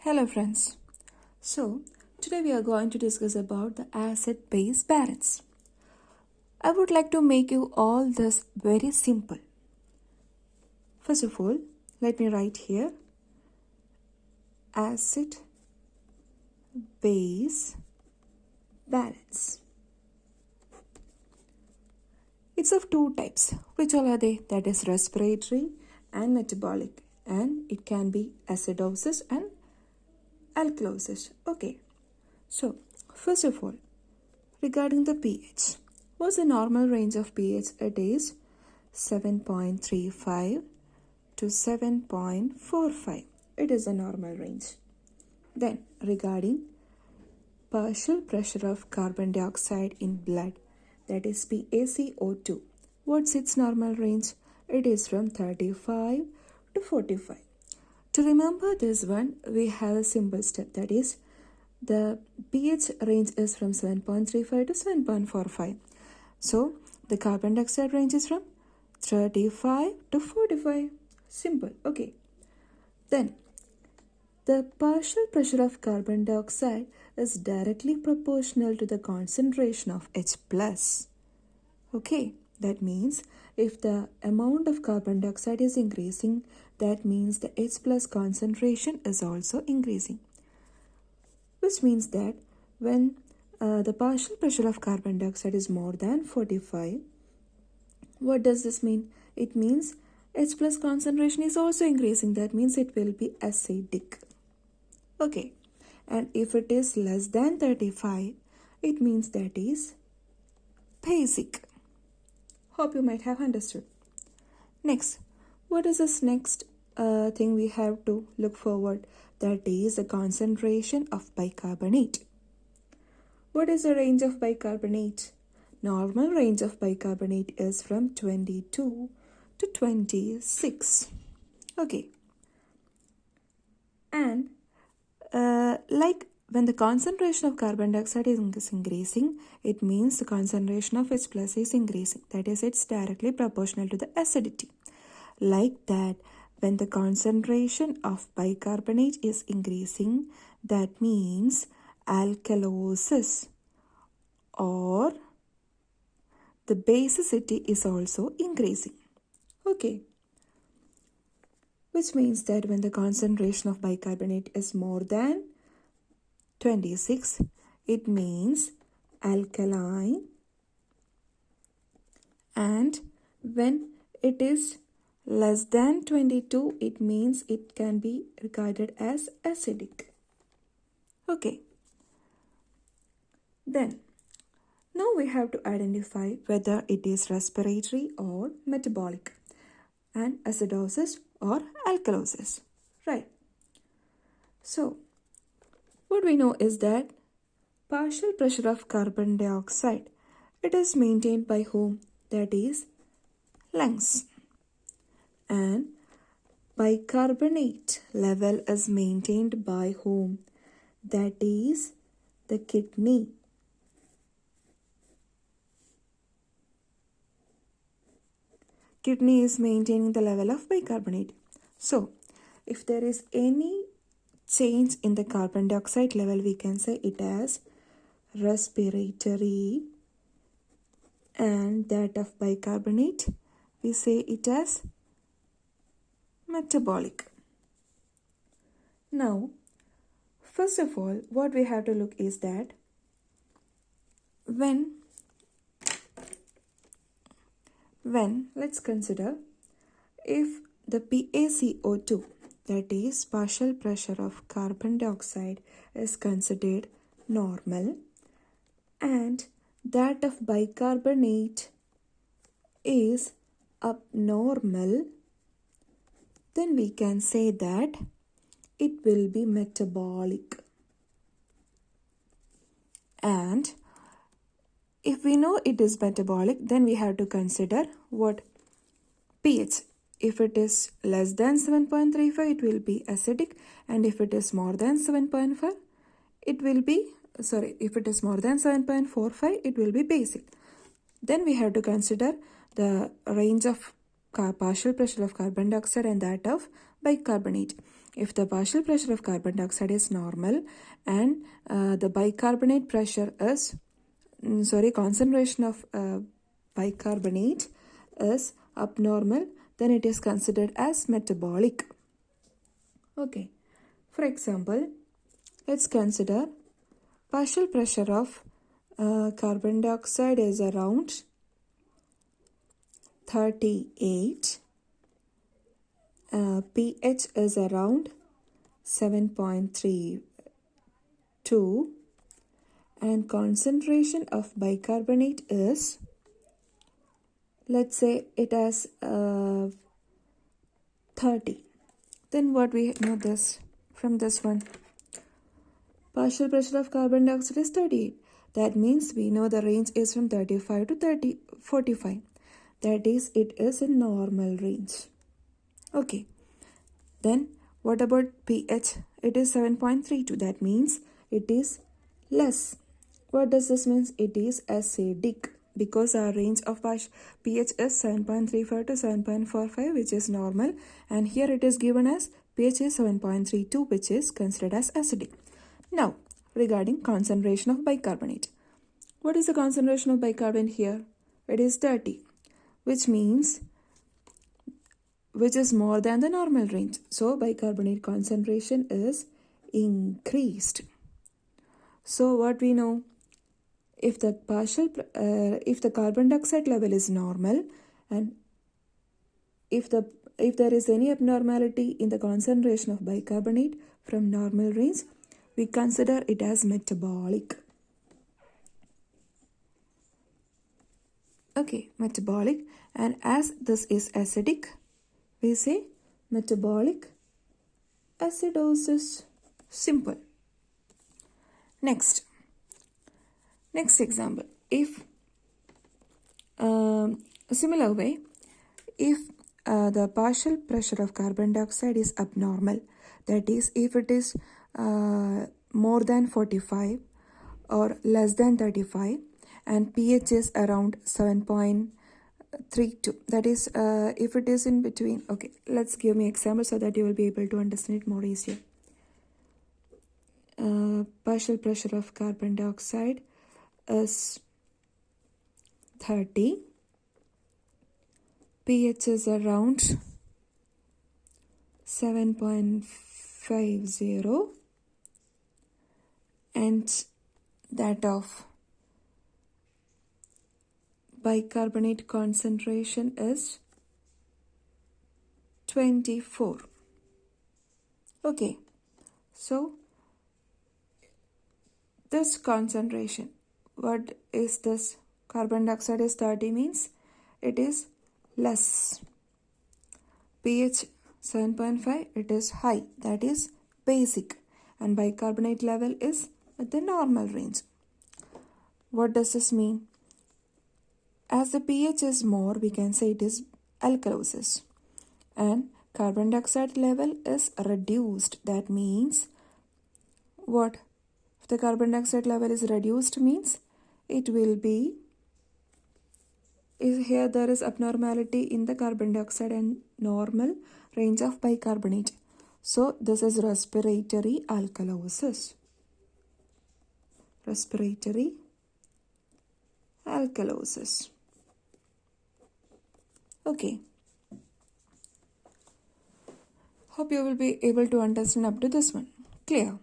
Hello friends. So today we are going to discuss about the acid-base balance. I would like to make you all this very simple. First of all, let me write here acid-base balance. It's of two types. Which all are they? That is respiratory and metabolic, and it can be acidosis and alkalosis. Okay. So, first of all, regarding the pH, what's the normal range of pH? It is 7.35 to 7.45. It is the normal range. Then, regarding partial pressure of carbon dioxide in blood, that is PaCO2, what's its normal range? It is from 35 to 45. To remember this one, we have a simple step, that is the pH range is from 7.35 to 7.45. So the carbon dioxide range is from 35 to 45. Simple. Okay. Then the partial pressure of carbon dioxide is directly proportional to the concentration of H+. Okay. That means if the amount of carbon dioxide is increasing, that means the H+ concentration is also increasing. Which means that when the partial pressure of carbon dioxide is more than 45, what does this mean? It means H+ concentration is also increasing. That means it will be acidic. Okay. And if it is less than 35, it means that is basic. Hope you might have understood. Next, what is this next thing we have to look forward? That is the concentration of bicarbonate. What is the range of bicarbonate? Normal range of bicarbonate is from 22 to 26. Okay. And like when the concentration of carbon dioxide is increasing, it means the concentration of H+ is increasing. That is, it's directly proportional to the acidity. Like that, when the concentration of bicarbonate is increasing, that means alkalosis or the basicity is also increasing. Okay. Which means that when the concentration of bicarbonate is more than 26, it means alkaline, and when it is less than 22, it means it can be regarded as acidic. Okay. Then, now we have to identify whether it is respiratory or metabolic, and acidosis or alkalosis. Right. So, what we know is that partial pressure of carbon dioxide, it is maintained by whom? That is lungs. And bicarbonate level is maintained by whom? That is the kidney. Kidney is maintaining the level of bicarbonate. So, if there is any change in the carbon dioxide level, we can say it as respiratory, and that of bicarbonate, we say it as metabolic. Now, first of all, what we have to look is that when let's consider if the PaCO2, that is partial pressure of carbon dioxide, is considered normal and that of bicarbonate is abnormal, then we can say that it will be metabolic. And if we know it is metabolic, then we have to consider what? pH. If it is less than 7.35, it will be acidic, and if it is more than 7.5, it will be, if it is more than 7.45, it will be basic. Then we have to consider the range of partial pressure of carbon dioxide and that of bicarbonate. if the partial pressure of carbon dioxide is normal and the bicarbonate pressure is, concentration of bicarbonate is abnormal, then it is considered as metabolic. Okay, for example, let's consider partial pressure of carbon dioxide is around 38, pH is around 7.32, and concentration of bicarbonate is, let's say it has 30. Then what we know this from this one? Partial pressure of carbon dioxide is 38. That means we know the range is from 35 to 45. That is, it is in normal range. Okay. Then what about pH? It is 7.32. That means it is less. What does this mean? It is acidic, because our range of pH is 7.35 to 7.45, which is normal, and here it is given as pH is 7.32, which is considered as acidic. Now, regarding concentration of bicarbonate. What is the concentration of bicarbonate here? It is 30, which means which is more than the normal range. So, bicarbonate concentration is increased. So, what we know? If the carbon dioxide level is normal, and if there is any abnormality in the concentration of bicarbonate from normal range, we consider it as metabolic. Okay, metabolic, and as this is acidic, we say metabolic acidosis. Simple. Next example, if similar way, if the partial pressure of carbon dioxide is abnormal, that is, if it is more than 45 or less than 35, and pH is around 7.32, that is, if it is in between. Okay, let's give me example so that you will be able to understand it more easier. Partial pressure of carbon dioxide is 30, pH is around 7.50, and that of bicarbonate concentration is 24. Okay, so this concentration, what is this? Carbon dioxide is 30, means it is less. pH 7.5, it is high, that is basic, and bicarbonate level is at the normal range. What does this mean? As the pH is more, we can say it is alkalosis, and carbon dioxide level is reduced. That means what? If the carbon dioxide level is reduced, means it will be, here there is abnormality in the carbon dioxide and normal range of bicarbonate. So this is respiratory alkalosis. Respiratory alkalosis. Okay. Hope you will be able to understand up to this one. Clear?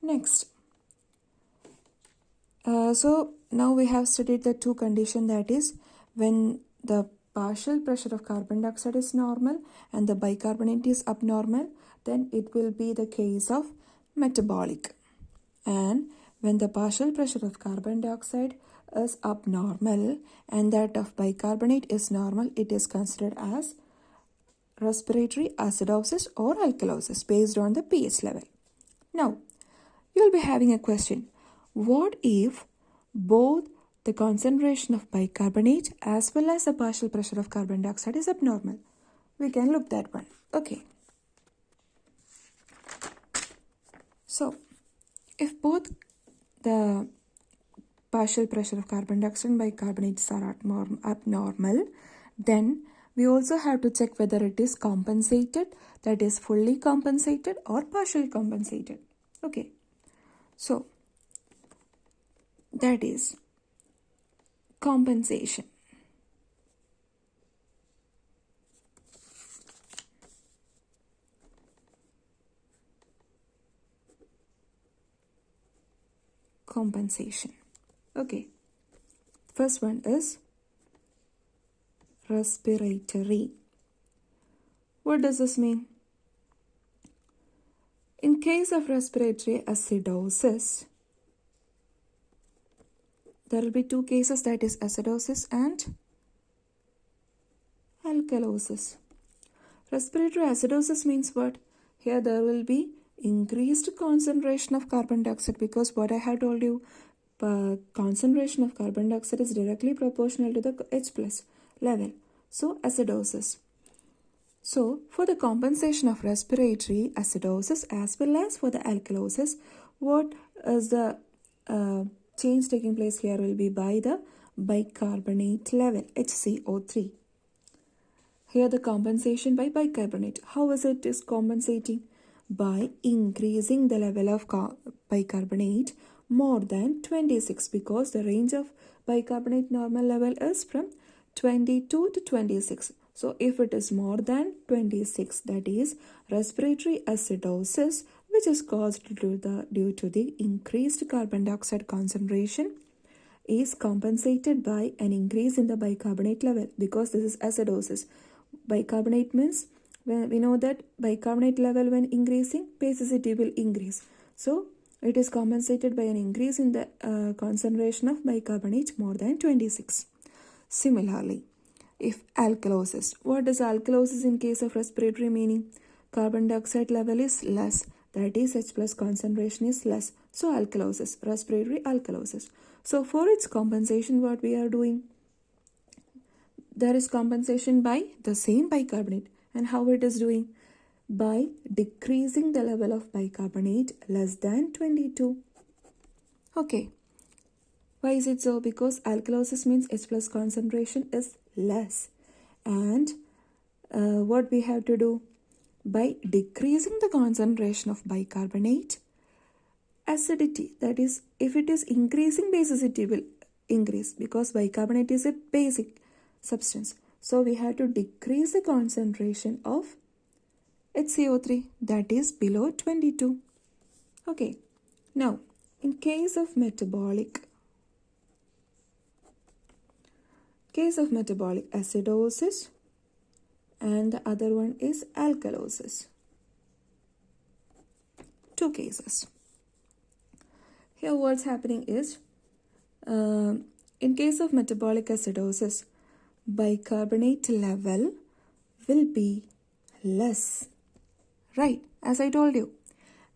Next. So now we have studied the two conditions, that is, when the partial pressure of carbon dioxide is normal and the bicarbonate is abnormal, then it will be the case of metabolic. And when the partial pressure of carbon dioxide is abnormal and that of bicarbonate is normal, it is considered as respiratory acidosis or alkalosis based on the pH level. Now, you will be having a question. What if both the concentration of bicarbonate as well as the partial pressure of carbon dioxide is abnormal? We can look that one. Okay. So, if both the partial pressure of carbon dioxide and bicarbonates are abnormal, then We also have to check whether it is compensated, that is fully compensated or partially compensated. Okay, so that is compensation. Compensation. Okay, first one is respiratory. What does this mean? In case of respiratory acidosis, there will be two cases, that is acidosis and alkalosis. Respiratory acidosis means what? Here there will be increased concentration of carbon dioxide, because what I have told you, concentration of carbon dioxide is directly proportional to the H plus level. So acidosis. So for the compensation of respiratory acidosis as well as for the alkalosis, what is the change taking place here will be by the bicarbonate level, HCO3. Here the compensation by bicarbonate. How is it is compensating? By increasing the level of bicarbonate more than 26, because the range of bicarbonate normal level is from 22 to 26. So if it is more than 26, that is respiratory acidosis, which is caused due to the increased carbon dioxide concentration, is compensated by an increase in the bicarbonate level, because this is acidosis. Bicarbonate means, when we know that bicarbonate level when increasing, basicity will increase. So it is compensated by an increase in the concentration of bicarbonate more than 26. Similarly, if alkalosis, what is alkalosis in case of respiratory meaning? Carbon dioxide level is less, that is H plus concentration is less. So alkalosis, respiratory alkalosis. So for its compensation, what we are doing? There is compensation by the same bicarbonate. And how it is doing? By decreasing the level of bicarbonate less than 22. Okay. Why is it so? Because alkalosis means H plus concentration is less. And what we have to do? By decreasing the concentration of bicarbonate, acidity, that is, if it is increasing, basicity will increase, because bicarbonate is a basic substance. So we have to decrease the concentration of HCO3, that is below 22. Okay. Now, in case of metabolic acidosis, and the other one is alkalosis. Two cases. Here what's happening is, in case of metabolic acidosis, bicarbonate level will be less, right, as I told you.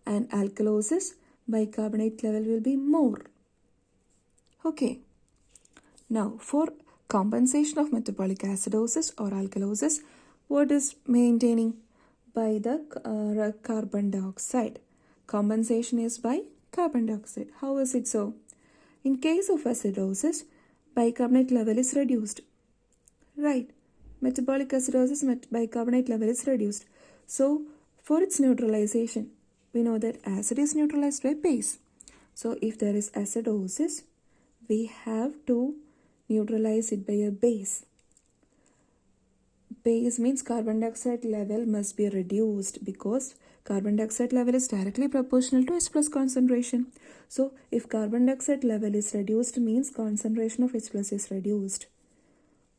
And alkalosis, bicarbonate level will be more. Okay. Now for compensation of metabolic acidosis or alkalosis, what is maintaining? By the carbon dioxide. Compensation is by carbon dioxide. How is it so? In case of acidosis, bicarbonate level is reduced. Right. Metabolic acidosis, bicarbonate level is reduced. So for its neutralization, we know that acid is neutralized by base. So if there is acidosis, we have to neutralize it by a base. Base means carbon dioxide level must be reduced, because carbon dioxide level is directly proportional to H plus concentration. So if carbon dioxide level is reduced, means concentration of H plus is reduced.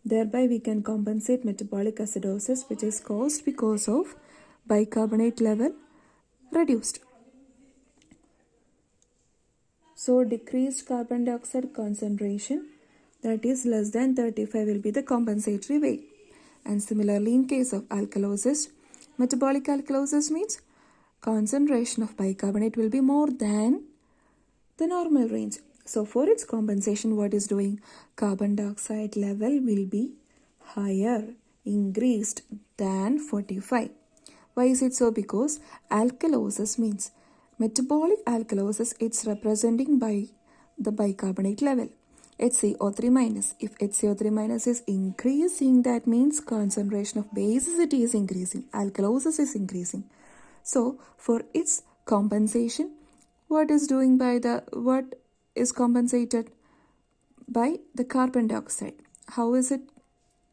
Thereby we can compensate metabolic acidosis, which is caused because of bicarbonate level reduced. So decreased carbon dioxide concentration, that is less than 35, will be the compensatory way. And similarly, in case of alkalosis, metabolic alkalosis means concentration of bicarbonate will be more than the normal range. So for its compensation, what is doing? Carbon dioxide level will be higher, increased than 45. Why is it so? Because alkalosis means metabolic alkalosis, it's representing by the bicarbonate level. HCO3 minus. If HCO3 minus is increasing, that means concentration of basicity is increasing, alkalosis is increasing. So for its compensation, what is compensated by the carbon dioxide? How is it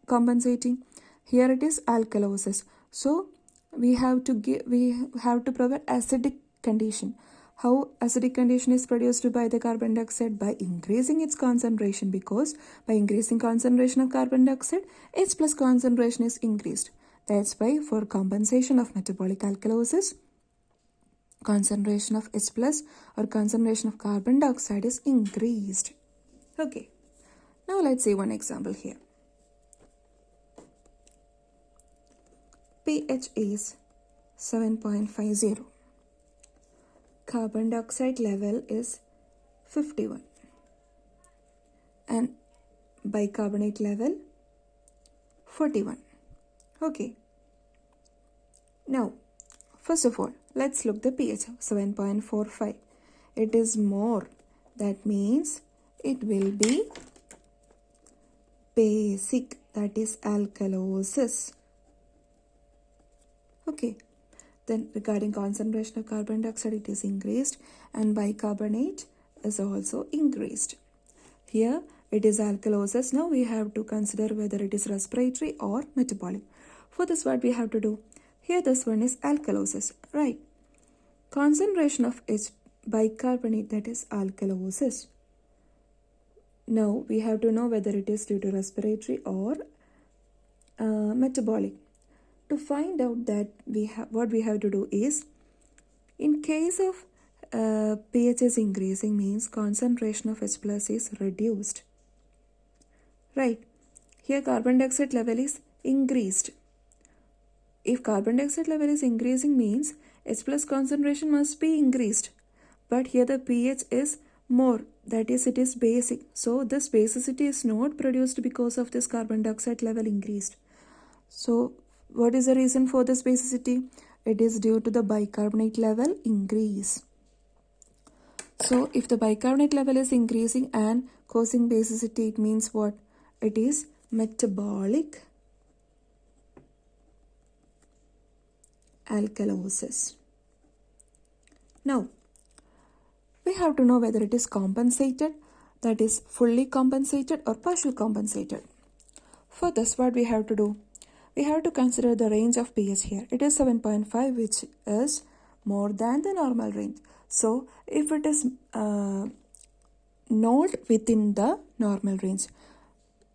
compensating? Here it is alkalosis. So we have to provide acidic condition. How acidic condition is produced by the carbon dioxide? By increasing its concentration, because by increasing concentration of carbon dioxide, H plus concentration is increased. That's why for compensation of metabolic alkalosis, concentration of H plus or concentration of carbon dioxide is increased. Okay, now let's see one example here. pH is 7.50. Carbon dioxide level is 51 and bicarbonate level 41. Okay. Now, first of all, let's look the pH. 7.45. It is more. That means it will be basic, that is alkalosis. Okay. Then regarding concentration of carbon dioxide, it is increased and bicarbonate is also increased. Here it is alkalosis. Now we have to consider whether it is respiratory or metabolic. For this, what we have to do? Here this one is alkalosis, right? Concentration of H bicarbonate, that is alkalosis. Now we have to know whether it is due to respiratory or metabolic. To find out that, what we have to do is, in case of pH is increasing, means concentration of H plus is reduced. Right. Here carbon dioxide level is increased. If carbon dioxide level is increasing, means H plus concentration must be increased. But here the pH is more, that is it is basic. So this basicity is not produced because of this carbon dioxide level increased. So what is the reason for this basicity? It is due to the bicarbonate level increase. So if the bicarbonate level is increasing and causing basicity, it means what? It is metabolic alkalosis. Now, we have to know whether it is compensated, that is fully compensated or partial compensated. For this, what we have to do? We have to consider the range of pH here. It is 7.5, which is more than the normal range. So if it is not within the normal range,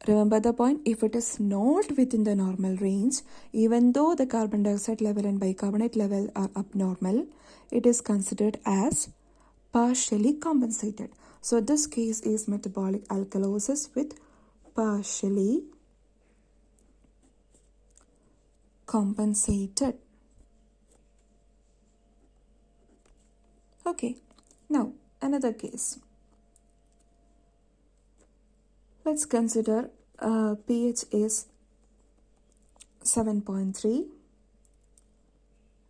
remember the point, if it is not within the normal range, even though the carbon dioxide level and bicarbonate level are abnormal, it is considered as partially compensated. So this case is metabolic alkalosis with partially compensated. Okay, now another case. Let's consider pH is 7.3,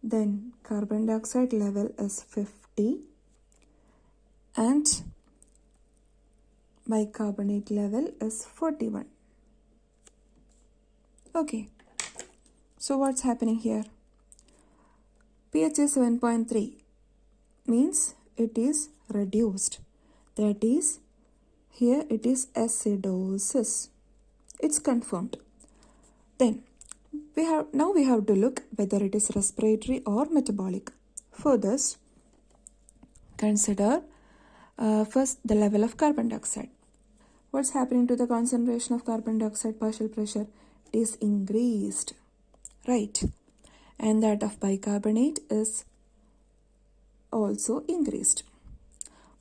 then carbon dioxide level is 50 and bicarbonate level is 41. Okay. So what's happening here? pH is 7.3 means it is reduced. That is, here it is acidosis. It's confirmed. Then we have to look whether it is respiratory or metabolic. For this, consider first the level of carbon dioxide. What's happening to the concentration of carbon dioxide partial pressure? It is increased. Right, and that of bicarbonate is also increased.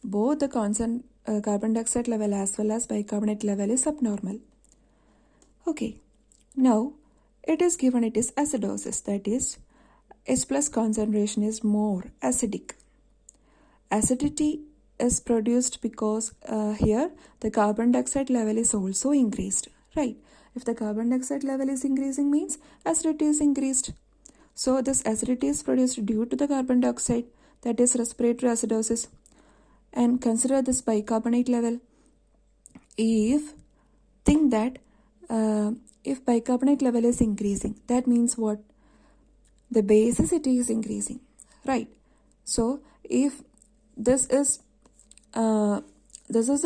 Both the carbon dioxide level as well as bicarbonate level is abnormal. Okay, now it is given it is acidosis, that is H plus concentration is more acidic. Acidity is produced because here the carbon dioxide level is also increased. Right. If the carbon dioxide level is increasing, means acidity is increased. So this acidity is produced due to the carbon dioxide, that is respiratory acidosis. And consider this bicarbonate level. if think that if bicarbonate level is increasing, that means what? The basicity is increasing, right? So if this is a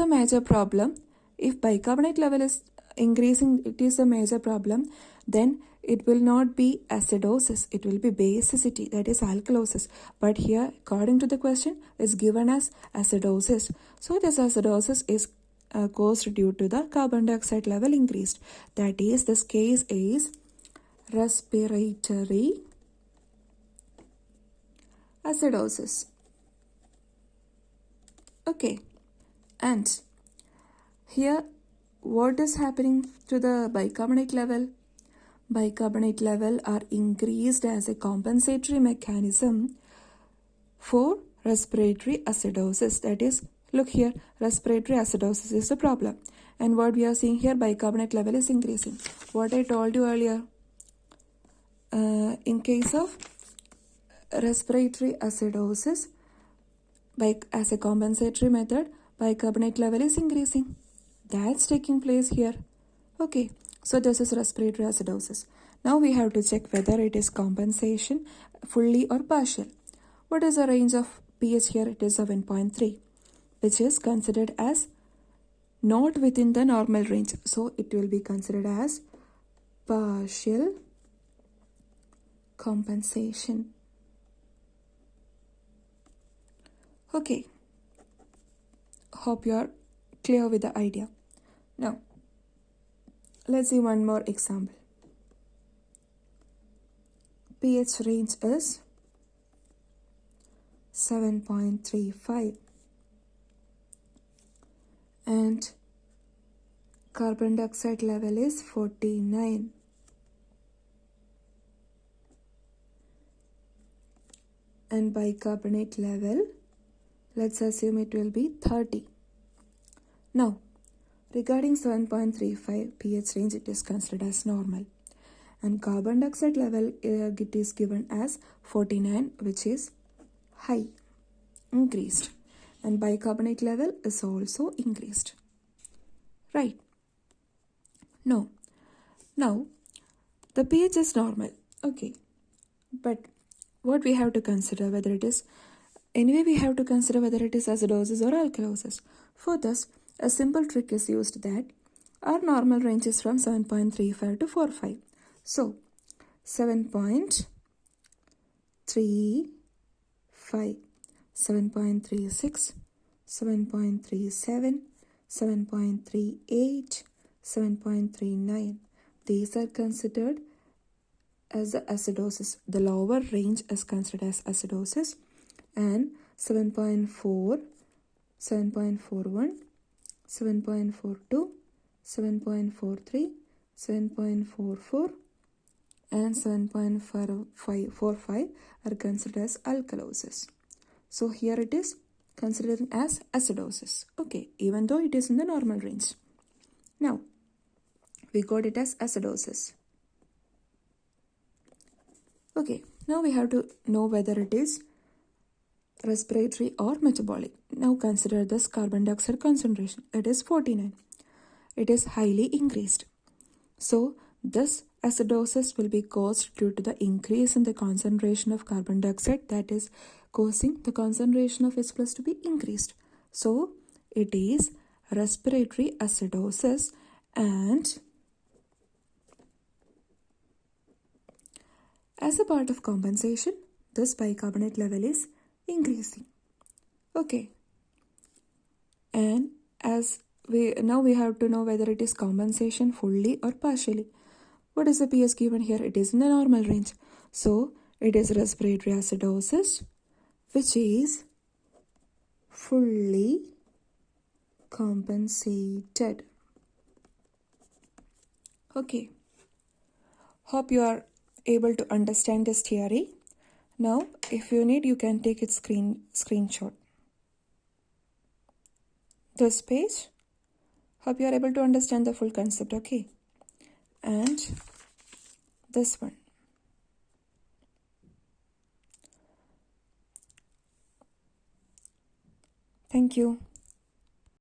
major problem, if bicarbonate level is increasing, it is a major problem, then it will not be acidosis, it will be basicity, that is alkalosis. But here, according to the question, is given as acidosis. So this acidosis is caused due to the carbon dioxide level increased. That is, this case is respiratory acidosis. Okay, and here what is happening to the bicarbonate level? Bicarbonate level are increased as a compensatory mechanism for respiratory acidosis. That is, look here, respiratory acidosis is the problem. And what we are seeing here, bicarbonate level is increasing. What I told you earlier, in case of respiratory acidosis, as a compensatory method, bicarbonate level is increasing. That's taking place here. Okay, so this is respiratory acidosis. Now we have to check whether it is compensation fully or partial. What is the range of pH here? It is 7.3, which is considered as not within the normal range. So it will be considered as partial compensation. Okay, hope you are clear with the idea. Now, let's see one more example. pH range is 7.35 and carbon dioxide level is 49. And bicarbonate level, let's assume it will be 30. Now, regarding 7.35 pH range, it is considered as normal. And carbon dioxide level, it is given as 49, which is high, increased. And bicarbonate level is also increased. Right. No. Now, the pH is normal. Okay. But what we have to consider, whether it is, anyway we have to consider whether it is acidosis or alkalosis. For this, a simple trick is used that our normal range is from 7.35 to 45. So, 7.35, 7.36, 7.37, 7.38, 7.39. These are considered as the acidosis. The lower range is considered as acidosis. And 7.4, 7.41, 7.42, 7.43, 7.44 and 7.45 are considered as alkalosis. So here it is considered as acidosis. Okay, even though it is in the normal range. Now, we got it as acidosis. Okay, now we have to know whether it is respiratory or metabolic. Now consider this carbon dioxide concentration. It is 49. It is highly increased. So this acidosis will be caused due to the increase in the concentration of carbon dioxide, that is causing the concentration of H plus to be increased. So it is respiratory acidosis, and as a part of compensation, this bicarbonate level is increasing. Okay. And as we have to know whether it is compensation fully or partially. What is the pH given here? It is in the normal range. So it is respiratory acidosis, which is fully compensated. Okay. Hope you are able to understand this theory. Now, if you need, you can take its screenshot. This page. Hope you are able to understand the full concept, okay? And this one. Thank you.